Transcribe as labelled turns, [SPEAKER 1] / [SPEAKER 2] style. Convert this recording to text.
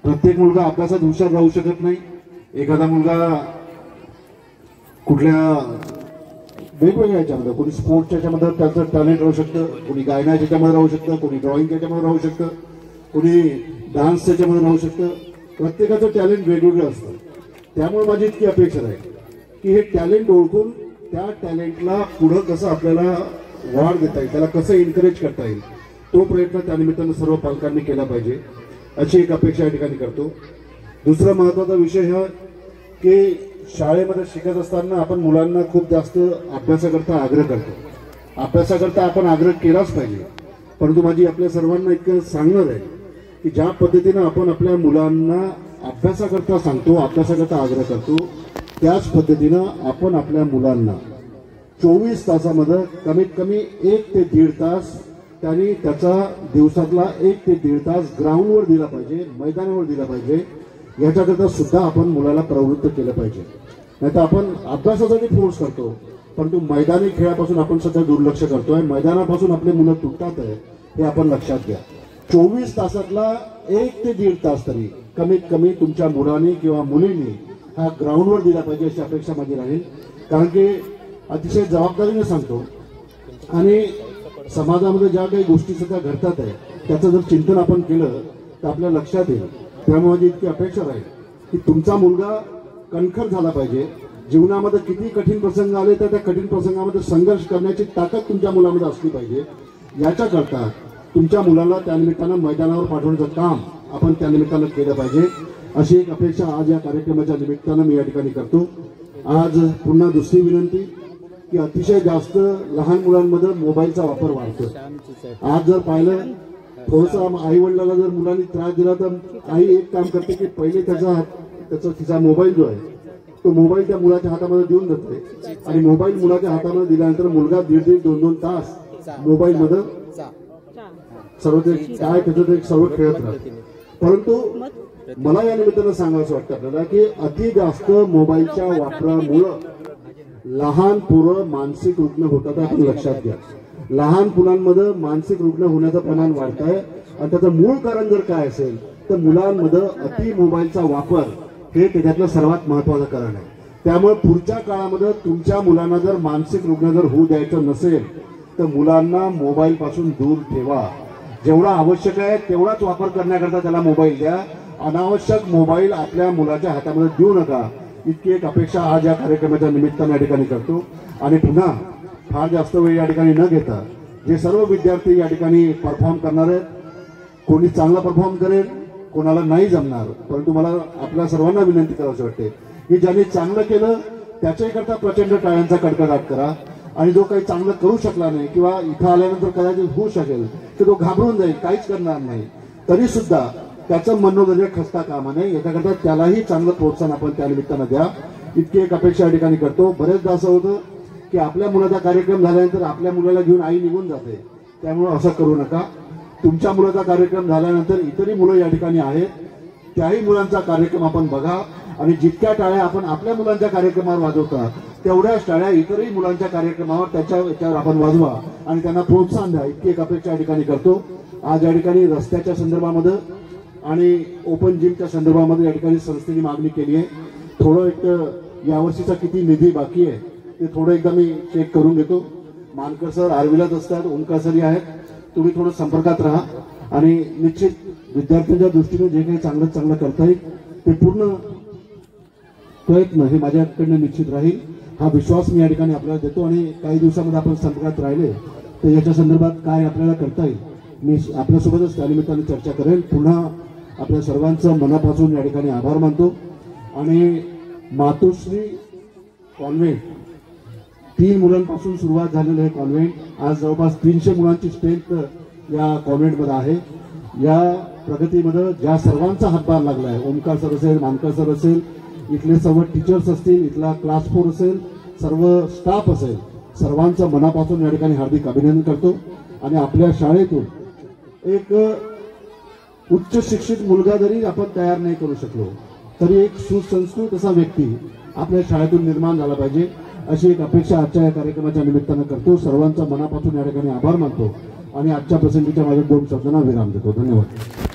[SPEAKER 1] प्रत्येक मुलगा अभ्यासात हुशार राहू शकत नाही। एखादा मुलगा कुठल्या वेगवेगळ्या याच्यामध्ये, कोणी स्पोर्ट्सच्या याच्यामध्ये त्याचं टॅलेंट राहू शकतं, कोणी गायनाच्या याच्यामध्ये राहू शकतं, कोणी ड्रॉइंगच्या याच्यामध्ये राहू शकतं, कोणी डान्सच्या याच्यामध्ये राहू शकतं। प्रत्येकाचं टॅलेंट वेगवेगळं असतं। त्यामुळे माझी इतकी अपेक्षा आहे की हे टॅलेंट ओळखून त्या टॅलेंटला पुढं कसं आपल्याला वाढ देता येईल, त्याला कसं एनकरेज करता येईल, तो प्रयत्न त्यानिमित्तानं सर्व पालकांनी केला पाहिजे अशी एक अपेक्षा या ठिकाणी करतो। दुसरा महत्त्वाचा विषय हा की शाळेमध्ये शिकत असताना आपण मुलांना खूप जास्त अभ्यासाकरता आग्रह करतो। अभ्यासाकरता आपण आग्रह केलाच पाहिजे, परंतु माझी आपल्या सर्वांना इतकं सांगणार आहे की ज्या पद्धतीनं आपण आपल्या मुलांना अभ्यासाकरता सांगतो, अभ्यासाकरता आग्रह करतो, त्याच पद्धतीनं आपण आपल्या मुलांना 24 तासामध्ये कमीत कमी 1 ते 1.5 तास त्यांनी त्याचा दिवसातला 1 ते 1.5 तास ग्राउंडवर दिला पाहिजे, मैदानावर दिला पाहिजे। याच्याकरता सुद्धा आपण मुलाला प्रवृत्त केलं पाहिजे। नाहीतर आपण अभ्यासासाठी फोर्स करतो, परंतु मैदानी खेळापासून आपण सध्या दुर्लक्ष करतोय। मैदानापासून आपले मुलं तुटतात आहे हे आपण लक्षात घ्या। 24 तासातला 1 ते 1.5 तास तरी कमीत कमी तुमच्या मुलांनी किंवा मुलींनी हा ग्राउंडवर दिला पाहिजे अशी अपेक्षा माझी राहील। कारण की अतिशय जबाबदारीने सांगतो आणि समाजामध्ये ज्या काही गोष्टी सध्या घडतात आहे त्याचं जर चिंतन आपण केलं तर आपल्या लक्षात येईल। त्यामुळे माझी इतकी अपेक्षा राहील की तुमचा मुलगा कणखर झाला पाहिजे। जीवनामध्ये किती कठीण प्रसंग आले तर त्या कठीण प्रसंगामध्ये संघर्ष करण्याची ताकद तुमच्या मुलामध्ये असली पाहिजे। याच्याकरता तुमच्या मुलाला त्यानिमित्तानं मैदानावर पाठवण्याचं काम आपण त्यानिमित्तानं केलं पाहिजे अशी एक अपेक्षा आज या कार्यक्रमाच्या निमित्तानं मी या ठिकाणी करतो। आज पुन्हा दुसरी विनंती की अतिशय जास्त लहान मुलांमध्ये मोबाईलचा वापर वाढतो। आज जर पाहिलं थोडंसं आई वडिलांना जर मुलांनी त्रास दिला तर आई एक काम करते की पहिले तिचा मोबाईल जो आहे तो मोबाईल त्या मुलाच्या हातामध्ये देऊन देते आणि मोबाईल मुलाच्या हातामध्ये दिल्यानंतर मुलगा 1.5 ते 2 तास मोबाईल मध्ये सर्व ते काय त्याचं एक सर्व खेळत राहते। परंतु मला या निमित्तानं सांगायचं वाटतं आपल्याला की अति जास्त मोबाईलच्या वापरामुळं लहान पोरं मानसिक रुग्ण होतात आपण लक्षात घ्या। लहान मुलांमध्ये मानसिक रुग्ण होण्याचं प्रमाण वाढत आहे आणि त्याचं मूळ कारण जर काय असेल तर मुलांमध्ये अति मोबाईलचा वापर हे त्याच्यातलं सर्वात महत्त्वाचं कारण आहे। त्यामुळे पुढच्या काळामध्ये तुमच्या मुलांना जर मानसिक रुग्ण जर होऊ द्यायचं नसेल तर मुलांना मोबाईल पासून दूर ठेवा। जेवढा आवश्यक आहे तेवढाच वापर करण्याकरता त्याला मोबाईल द्या। अनावश्यक मोबाईल आपल्या मुलाच्या हातामध्ये देऊ नका इतकी एक अपेक्षा आज या कार्यक्रमाच्या निमित्ताने या ठिकाणी करतो। आणि पुन्हा फार जास्त वेळ या ठिकाणी न घेता जे सर्व विद्यार्थी या ठिकाणी परफॉर्म करणार आहेत, कोणी चांगला परफॉर्म करेल, कोणाला नाही जमणार, परंतु मला आपल्या सर्वांना विनंती करायची वाटते की ज्यांनी चांगलं केलं त्याच्याकरता प्रचंड टाळ्यांचा कडकडाट करा आणि जो काही चांगलं करू शकला नाही किंवा इथं आल्यानंतर कदाचित होऊ शकेल तर तो घाबरून जाईल, काहीच करणार नाही, तरी सुद्धा त्याचं मनोधैर्य खचता कामा नये। याच्याकरता त्यालाही चांगलं प्रोत्साहन आपण त्या निमित्तानं द्या इतकी एक अपेक्षा या ठिकाणी करतो। बरेचदा असं होतं की आपल्या मुलाचा कार्यक्रम झाल्यानंतर आपल्या मुलाला घेऊन आई निघून जाते, त्यामुळे असं करू नका। तुमच्या मुलाचा कार्यक्रम झाल्यानंतर इतरही मुलं या ठिकाणी आहेत, त्याही मुलांचा कार्यक्रम आपण बघा आणि जितक्या टाळ्या आपण आपल्या मुलांच्या कार्यक्रमावर वाजवता तेवढ्याच टाळ्या इतरही मुलांच्या कार्यक्रमावर याच्यावर आपण वाजवा आणि त्यांना प्रोत्साहन द्या इतकी एक अपेक्षा या ठिकाणी करतो। आज या ठिकाणी रस्त्याच्या संदर्भामध्ये आणि ओपन जिमच्या संदर्भामध्ये या ठिकाणी संस्थेने मागणी केली आहे। थोडं एक यावर्षीचा किती निधी बाकी आहे ते थोडं एकदा मी चेक करून घेतो। मानकर सर आर्वीलाच असतात, ओंकार सरही आहेत, तुम्ही थोडं संपर्कात राहा आणि निश्चित विद्यार्थ्यांच्या दृष्टीने जे काही चांगलं करता येईल ते पूर्ण प्रयत्न हे माझ्याकडनं निश्चित राहील हा विश्वास मी या ठिकाणी आपल्याला देतो। आणि काही दिवसामध्ये आपण संपर्कात राहिले तर याच्या संदर्भात काय आपल्याला करता येईल मी आपल्यासोबतच त्यानिमित्ताने चर्चा करेल। पुन्हा आपल्या सर्वांचं मनापासून या ठिकाणी आभार मानतो आणि मातोश्री कॉन्व्हेंट 3 मुलांपासून सुरुवात झालेलं हे कॉन्व्हेंट आज जवळपास 300 मुलांची स्ट्रेंथ या कॉन्व्हेंटमध्ये आहे। या प्रगतीमध्ये ज्या सर्वांचा हातभार लागला आहे, ओंकार सर असेल, मानकर सर असेल, इथले सर्व टीचर्स असतील, इथला क्लास 4 असेल, सर्व स्टाफ असेल, सर्वांचं मनापासून या ठिकाणी हार्दिक अभिनंदन करतो। आणि आपल्या शाळेतून एक उच्च शिक्षित मुलगा जरी आपण तयार नाही करू शकलो तरी एक सुसंस्कृत असा व्यक्ती आपल्या शाळेतून निर्माण झाला पाहिजे अशी एक अपेक्षा आजच्या या कार्यक्रमाच्या निमित्तानं करतो। सर्वांचा मनापासून या ठिकाणी आभार मानतो आणि आजच्या प्रसंगीच्या माझ्या 2 शब्दांना विराम देतो। धन्यवाद।